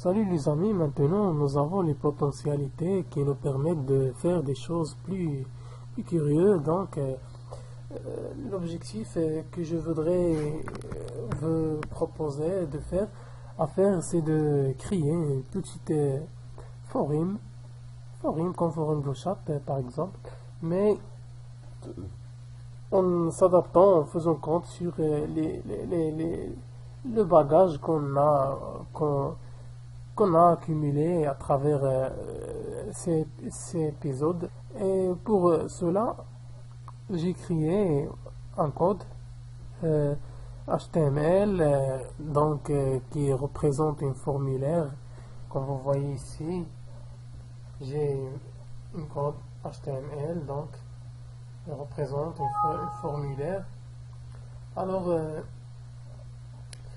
Salut les amis, maintenant nous avons les potentialités qui nous permettent de faire des choses plus curieuses. L'objectif que je voudrais vous proposer de faire, c'est de créer une petite forum, comme forum de chat par exemple, mais en s'adaptant, en faisant compte sur le bagage qu'on a accumulé à travers ces épisodes. Et pour cela, j'ai créé un code euh, HTML qui représente un formulaire. Comme vous voyez ici, j'ai un code HTML qui représente un formulaire. Alors,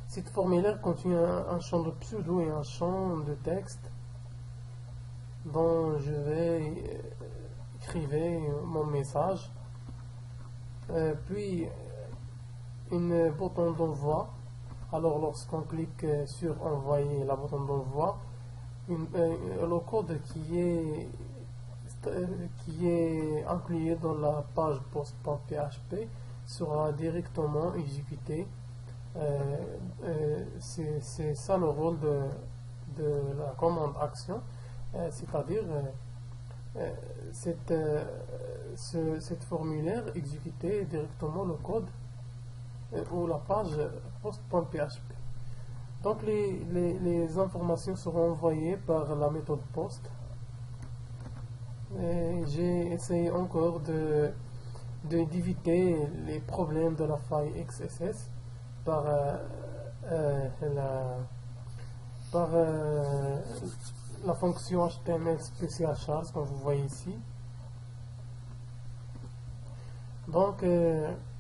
cette formulaire contient un champ de pseudo et un champ de texte dont je vais écrire mon message. Puis une bouton d'envoi. Alors lorsqu'on clique sur envoyer la bouton d'envoi, le code qui est inclus dans la page post.php sera directement exécuté. C'est ça le rôle de la commande action, c'est-à-dire cette formulaire exécuter directement le code ou la page post.php. Donc les informations seront envoyées par la méthode post. J'ai essayé encore d'éviter les problèmes de la faille XSS par la fonction HTML spécial charge, comme vous voyez ici. Donc,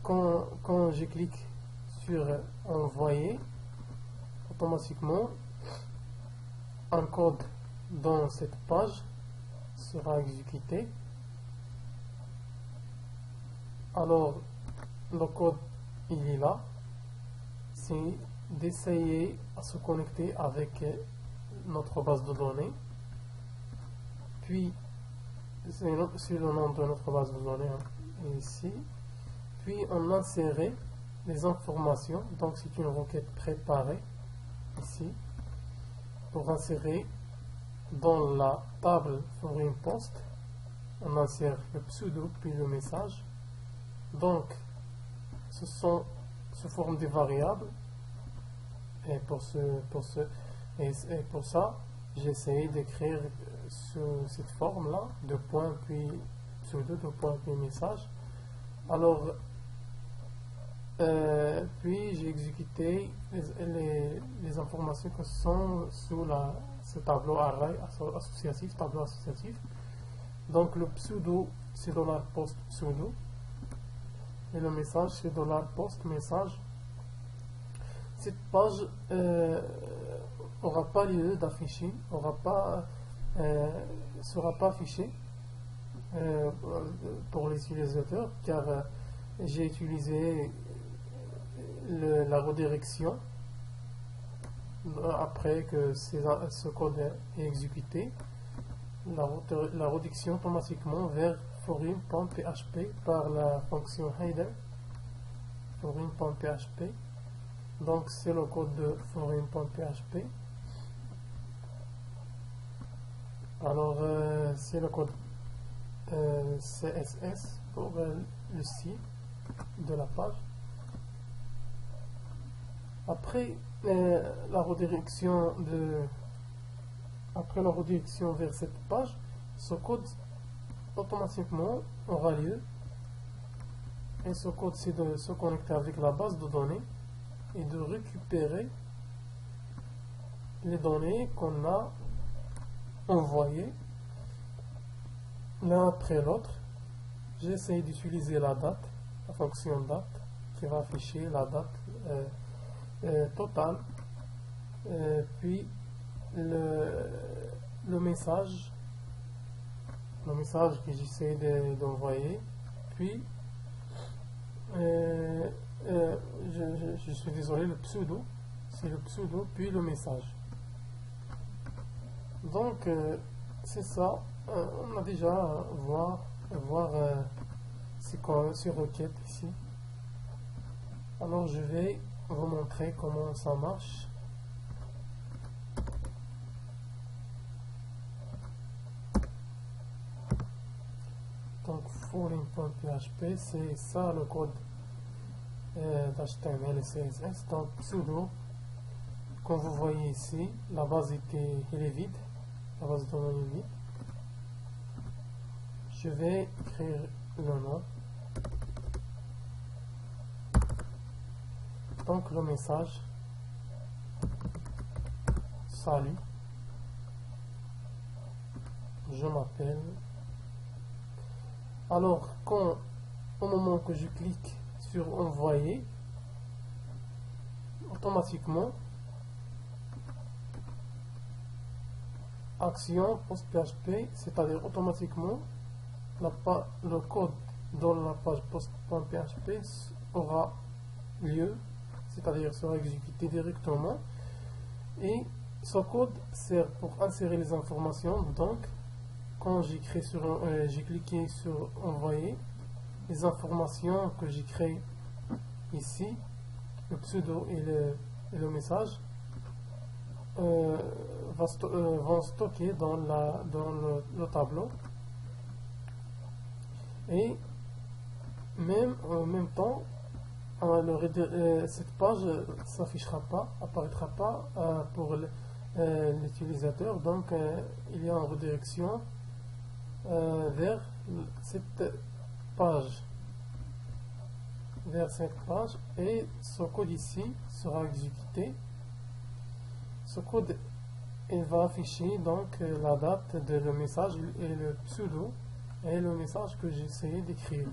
quand je clique sur envoyer, automatiquement, un code dans cette page sera exécuté. Alors, le code, il est là. C'est d'essayer à se connecter avec notre base de données. Puis, c'est le nom de notre base de données ici. Puis, on insérer les informations. Donc, c'est une requête préparée ici pour insérer dans la table forum post. On insère le pseudo puis le message. Donc, ce sont sous forme de variables. Et pour ça, j'ai essayé d'écrire cette forme-là, de point puis pseudo, de point puis message. Alors, puis j'ai exécuté les informations qui sont sous ce tableau array associatif, tableau associatif. Donc le pseudo c'est $post pseudo et le message c'est $post message. Cette page n'aura pas lieu d'afficher, sera pas affichée pour les utilisateurs, car j'ai utilisé la redirection après que ce code est exécuté. La redirection automatiquement vers forum.php par la fonction header forum.php. Donc c'est le code de forum.php. Alors c'est le code CSS pour le site de la page. Après la redirection vers cette page, ce code automatiquement aura lieu. Et ce code c'est de se connecter avec la base de données et de récupérer les données qu'on a envoyées l'un après l'autre. J'ai essayé d'utiliser la date, la fonction date, qui va afficher la date totale, puis le message que j'essaie d'envoyer, puis je suis désolé, le pseudo, c'est le pseudo, puis le message. Donc c'est ça. On a déjà voir c'est quoi ces requêtes ici. Alors je vais vous montrer comment ça marche. Donc fooling.php, c'est ça le code d'HTML et CSS. Donc pseudo, comme vous voyez ici, la base elle est vide, la base de données est vide. Je vais écrire le nom. Donc le message, salut, je m'appelle. Alors au moment que je clique sur envoyer, automatiquement action post.php, c'est-à-dire automatiquement le code dans la page post.php aura lieu, c'est-à-dire sera exécuté directement, et ce code sert pour insérer les informations. Donc quand j'ai cliqué sur envoyer, les informations que j'ai créées ici, le pseudo et le message, vont stocker dans le tableau, et en même temps cette page s'affichera pas, apparaîtra pas pour l'utilisateur. Donc il y a une redirection vers cette page, et ce code ici sera exécuté. Ce code il va afficher donc la date de le message et le pseudo et le message que j'ai essayé d'écrire.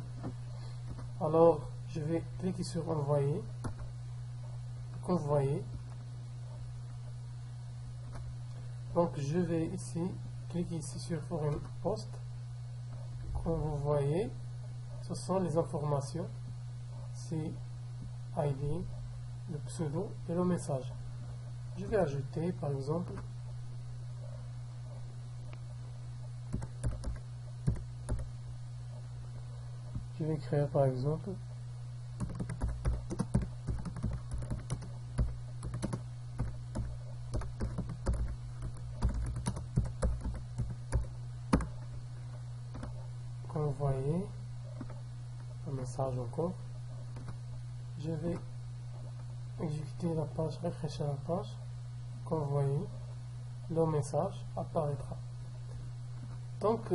Alors je vais cliquer sur envoyer. Comme vous voyez, donc je vais ici cliquer ici sur foreign post. Comme vous voyez, ce sont les informations, c'est ID, le pseudo et le message. Je vais ajouter par exemple je vais créer par exemple comme vous voyez un message encore. Je vais exécuter la page, rafraîchir la page. Comme vous voyez, le message apparaîtra. Donc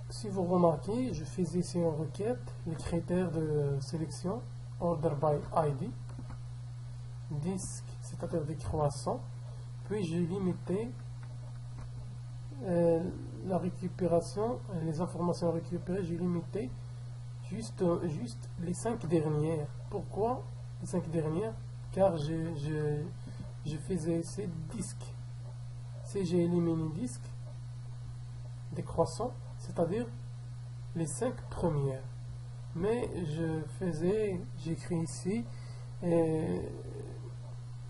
si vous remarquez, je faisais ici une requête, les critères de sélection, order by ID, disque, c'est-à-dire décroissant, puis j'ai limité la récupération, les informations récupérées, j'ai limité juste les 5 dernières. Pourquoi les 5 dernières? Car je faisais ces disques. Si j'ai éliminé disque décroissant, c'est-à-dire les 5 premières, mais j'écris ici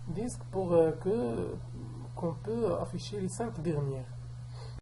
disque pour qu'on peut afficher les 5 dernières.